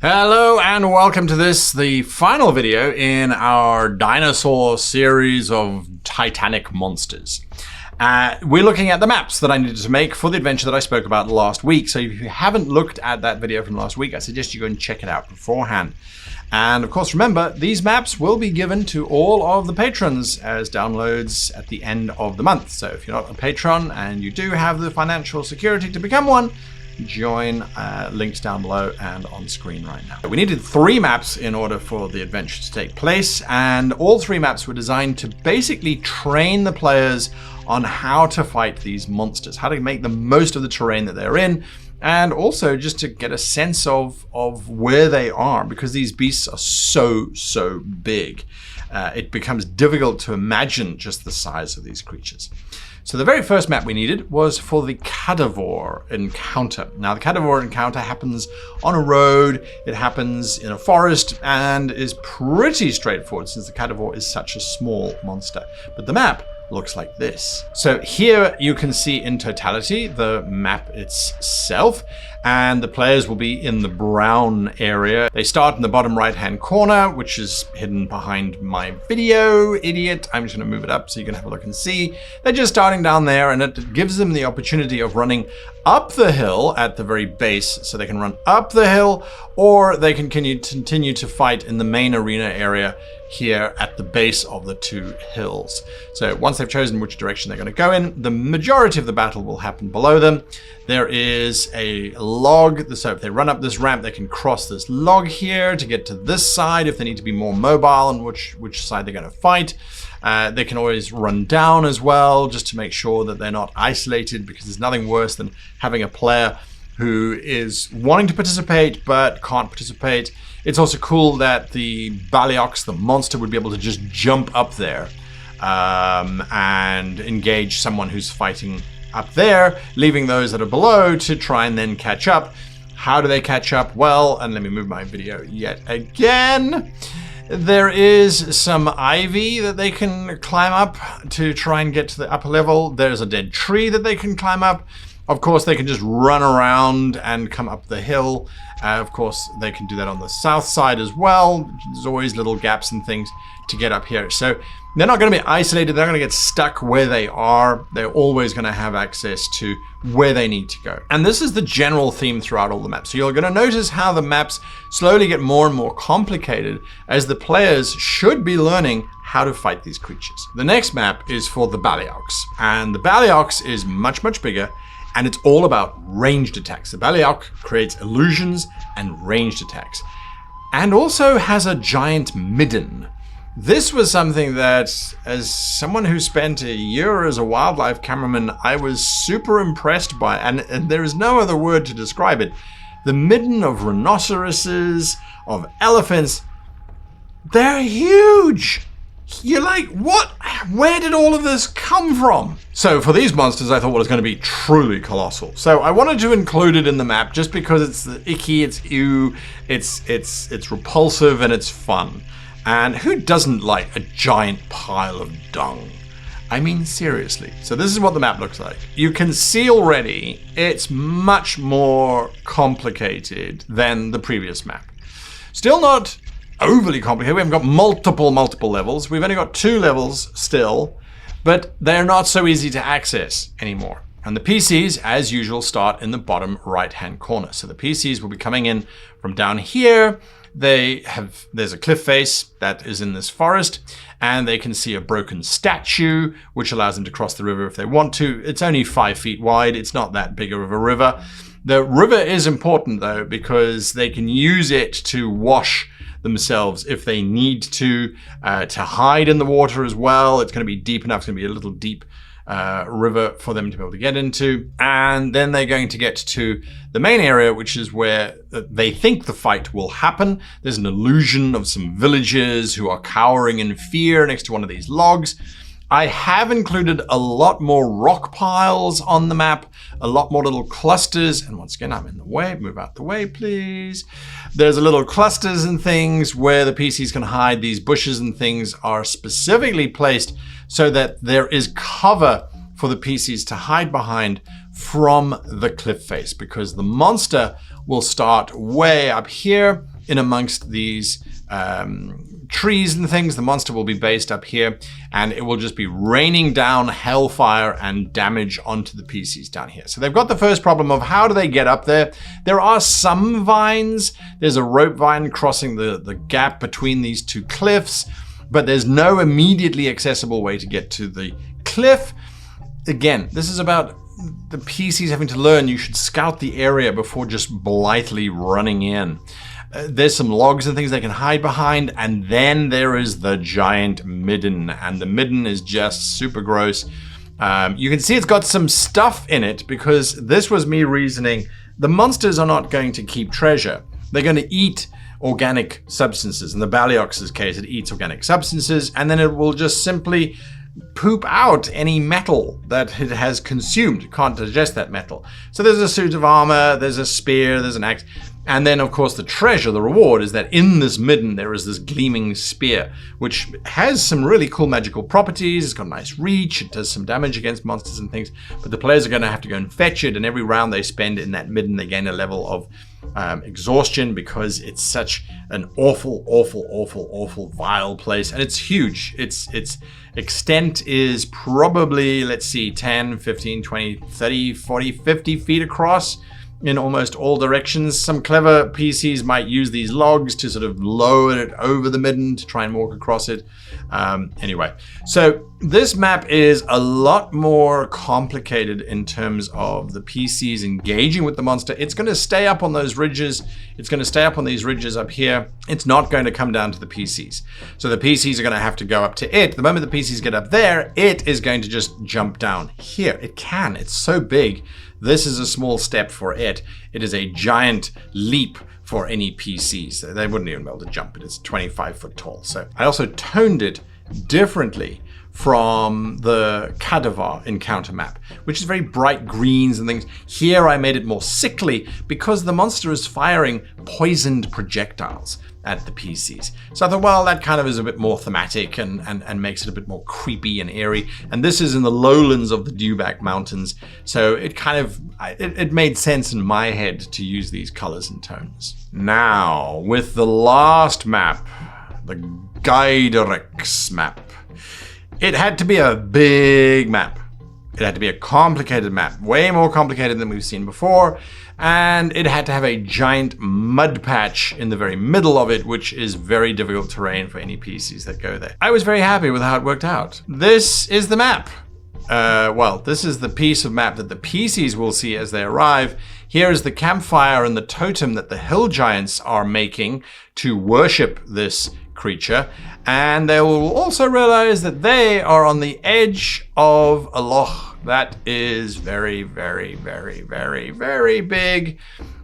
Hello and welcome to this, the final video in our Dinosaur series of Titanic monsters. We're looking at the maps that I needed to make for the adventure that I spoke about last week. So if you haven't looked at that video from last week, I suggest you go and check it out beforehand. And of course, remember, these maps will be given to all of the patrons as downloads at the end of the month. So if you're not a patron and you do have the financial security to become one, join, links down below and on screen right now. We needed 3 maps in order for the adventure to take place, and all 3 maps were designed to basically train the players on how to fight these monsters, how to make the most of the terrain that they're in, and also just to get a sense of where they are, because these beasts are so big. It becomes difficult to imagine just the size of these creatures. So the very first map we needed was for the Catavore encounter. Now the Catavore encounter happens on a road, it happens in a forest, and is pretty straightforward since the Catavore is such a small monster. But the map looks like this. So here you can see in totality the map itself, and the players will be in the brown area. They start in the bottom right hand corner, which is hidden behind my video, idiot. I'm just gonna move it up so you can have a look and see. They're just starting down there, and it gives them the opportunity of running up the hill at the very base, so they can run up the hill, or they can continue to fight in the main arena area here at the base of the 2 hills. So once they've chosen which direction they're going to go in, the majority of the battle will happen below them. There is a log, so if they run up this ramp, they can cross this log here to get to this side if they need to be more mobile and which side they're going to fight. They can always run down as well, just to make sure that they're not isolated, because there's nothing worse than having a player who is wanting to participate but can't participate. It's also cool that the Behemoth, the monster, would be able to just jump up there and engage someone who's fighting up there, leaving those that are below to try and then catch up. How do they catch up? Well, and let me move my video yet again. There is some ivy that they can climb up to try and get to the upper level. There's a dead tree that they can climb up. Of course, they can just run around and come up the hill. Of course, they can do that on the south side as well. There's always little gaps and things to get up here. So they're not going to be isolated. They're going to get stuck where they are. They're always going to have access to where they need to go. And this is the general theme throughout all the maps. So you're going to notice how the maps slowly get more and more complicated as the players should be learning how to fight these creatures. The next map is for the Behemoth, and the Behemoth is much bigger, and it's all about ranged attacks. The Behemoth creates illusions and ranged attacks, and also has a giant midden. This was something that, as someone who spent a year as a wildlife cameraman, I was super impressed by, and there is no other word to describe it. The midden of rhinoceroses, of elephants, they're huge! You're like, what? Where did all of this come from? So for these monsters, I thought it was going to be truly colossal. So I wanted to include it in the map just because it's icky, it's ew, it's repulsive, and it's fun. And who doesn't like a giant pile of dung? I mean, seriously. So this is what the map looks like. You can see already it's much more complicated than the previous map. Still not overly complicated. We haven't got multiple levels. We've only got 2 levels still, but they're not so easy to access anymore. And the PCs, as usual, start in the bottom right-hand corner. So the PCs will be coming in from down here. There's a cliff face that is in this forest, and they can see a broken statue, which allows them to cross the river if they want to. It's only 5 feet wide. It's not that big of a river. The river is important, though, because they can use it to wash themselves if they need to hide in the water as well. It's going to be deep enough. It's going to be a little deep river for them to be able to get into. And then they're going to get to the main area, which is where they think the fight will happen. There's an illusion of some villagers who are cowering in fear next to one of these logs. I have included a lot more rock piles on the map, a lot more little clusters, and once again, I'm in the way, move out the way, please. There's a little clusters and things where the PCs can hide. These bushes and things are specifically placed so that there is cover for the PCs to hide behind from the cliff face, because the monster will start way up here in amongst these trees and things. The monster will be based up here, and it will just be raining down hellfire and damage onto the PCs down here. So they've got the first problem of how do they get up there? There are some vines. There's a rope vine crossing the gap between these two cliffs, but there's no immediately accessible way to get to the cliff. Again, this is about the PCs having to learn you should scout the area before just blithely running in. There's some logs and things they can hide behind, and then there is the giant midden, and the midden is just super gross. You can see it's got some stuff in it, because this was me reasoning the monsters are not going to keep treasure. They're going to eat organic substances. In the Baliox's case, it eats organic substances, and then it will just simply poop out any metal that it has consumed. It can't digest that metal. So there's a suit of armor, there's a spear, there's an axe. And then, of course, the treasure, the reward, is that in this midden there is this gleaming spear, which has some really cool magical properties. It's got a nice reach, it does some damage against monsters and things, but the players are going to have to go and fetch it, and every round they spend in that midden, they gain a level of exhaustion, because it's such an awful, awful, awful, awful, vile place, and it's huge. Its extent is probably, let's see, 10, 15, 20, 30, 40, 50 feet across in almost all directions. Some clever PCs might use these logs to sort of lower it over the midden to try and walk across it. Anyway, so this map is a lot more complicated in terms of the PCs engaging with the monster. It's going to stay up on those ridges. It's going to stay up on these ridges up here. It's not going to come down to the PCs. So the PCs are going to have to go up to it. The moment the PCs get up there, it is going to just jump down here. It can. It's so big. This is a small step for it. It is a giant leap for any PCs. They wouldn't even be able to jump it. It's 25 foot tall. So I also toned it differently from the Catavore encounter map, which is very bright greens and things. Here I made it more sickly because the monster is firing poisoned projectiles at the PCs. So I thought, well, that kind of is a bit more thematic and makes it a bit more creepy and eerie. And this is in the lowlands of the Dewback Mountains. So it kind of, it made sense in my head to use these colors and tones. Now, with the last map, the Guiderix map, it had to be a big map. It had to be a complicated map, way more complicated than we've seen before. And it had to have a giant mud patch in the very middle of it, which is very difficult terrain for any PCs that go there. I was very happy with how it worked out. This is the map. Well, this is the piece of map that the PCs will see as they arrive. Here is the campfire and the totem that the hill giants are making to worship this creature. And they will also realize that they are on the edge of a loch that is very, very, very, very, very big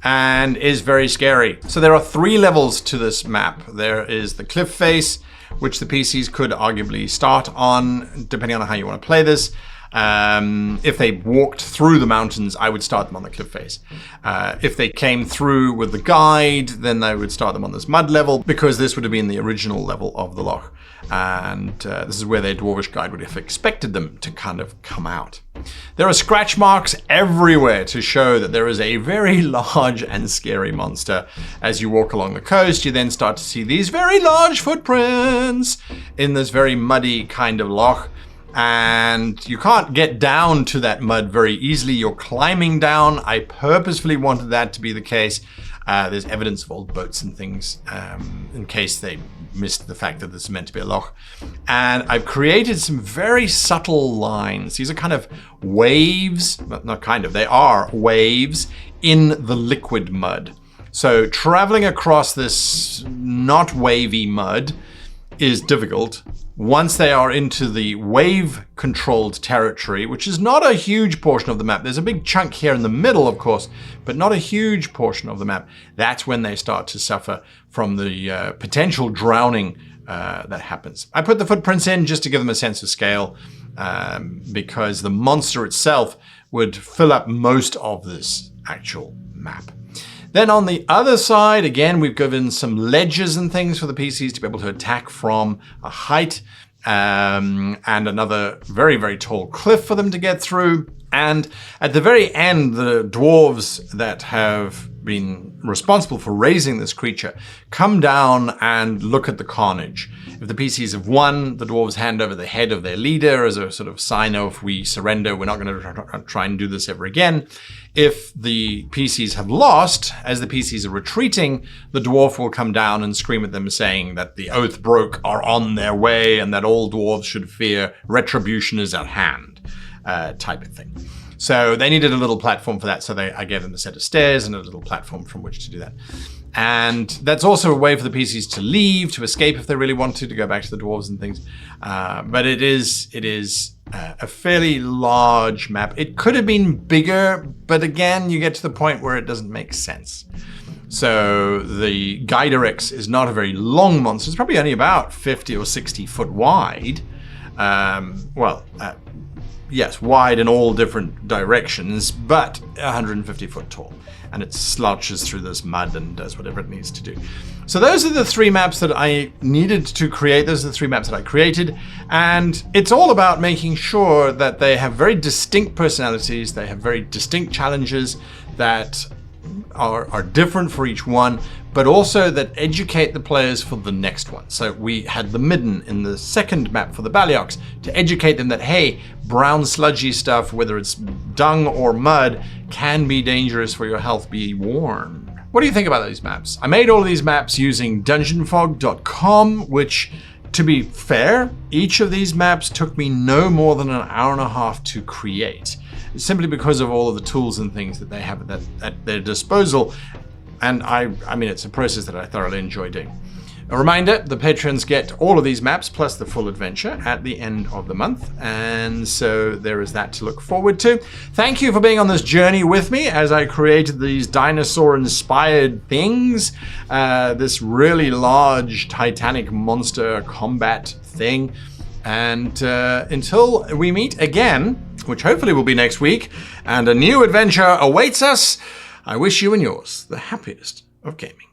and is very scary. So there are 3 levels to this map. There is the cliff face, which the PCs could arguably start on, depending on how you want to play this. If they walked through the mountains, I would start them on the cliff face. If they came through with the guide, then I would start them on this mud level, because this would have been the original level of the loch. And this is where their dwarvish guide would have expected them to kind of come out. There are scratch marks everywhere to show that there is a very large and scary monster. As you walk along the coast, you then start to see these very large footprints in this very muddy kind of loch. And you can't get down to that mud very easily. You're climbing down. I purposefully wanted that to be the case. There's evidence of old boats and things in case they missed the fact that this is meant to be a loch. And I've created some very subtle lines. These are kind of waves, not kind of, they are waves in the liquid mud. So traveling across this not wavy mud is difficult. Once they are into the wave-controlled territory, which is not a huge portion of the map, there's a big chunk here in the middle, of course, but not a huge portion of the map, that's when they start to suffer from the potential drowning that happens. I put the footprints in just to give them a sense of scale, because the monster itself would fill up most of this actual map. Then on the other side, again, we've given some ledges and things for the PCs to be able to attack from a height, and another very, very tall cliff for them to get through. And at the very end, the dwarves that have been responsible for raising this creature come down and look at the carnage. If the PCs have won, the dwarves hand over the head of their leader as a sort of sign of, we surrender, we're not going to try and do this ever again. If the PCs have lost, as the PCs are retreating, the dwarf will come down and scream at them saying that the oath broke are on their way and that all dwarves should fear retribution is at hand. Type of thing. So they needed a little platform for that, so I gave them a set of stairs and a little platform from which to do that. And that's also a way for the PCs to leave, to escape if they really want to go back to the dwarves and things. But it is a fairly large map. It could have been bigger, but again, you get to the point where it doesn't make sense. So the Gyderex is not a very long monster. It's probably only about 50 or 60 foot wide. Yes, wide in all different directions, but 150 foot tall. And it slouches through this mud and does whatever it needs to do. So those are the three maps that I needed to create. Those are the three maps that I created. And it's all about making sure that they have very distinct personalities. They have very distinct challenges that are different for each one, but also that educate the players for the next one. So we had the Midden in the second map for the Baliox to educate them that, hey, brown sludgy stuff, whether it's dung or mud, can be dangerous for your health. Be warned. What do you think about these maps? I made all of these maps using dungeonfog.com, which, to be fair, each of these maps took me no more than an hour and a half to create, simply because of all of the tools and things that they have at their disposal. And I mean, it's a process that I thoroughly enjoy doing. A reminder, the patrons get all of these maps plus the full adventure at the end of the month. And so there is that to look forward to. Thank you for being on this journey with me as I created these dinosaur-inspired things. This really large Titanic monster combat thing. And until we meet again, which hopefully will be next week, and a new adventure awaits us, I wish you and yours the happiest of gaming.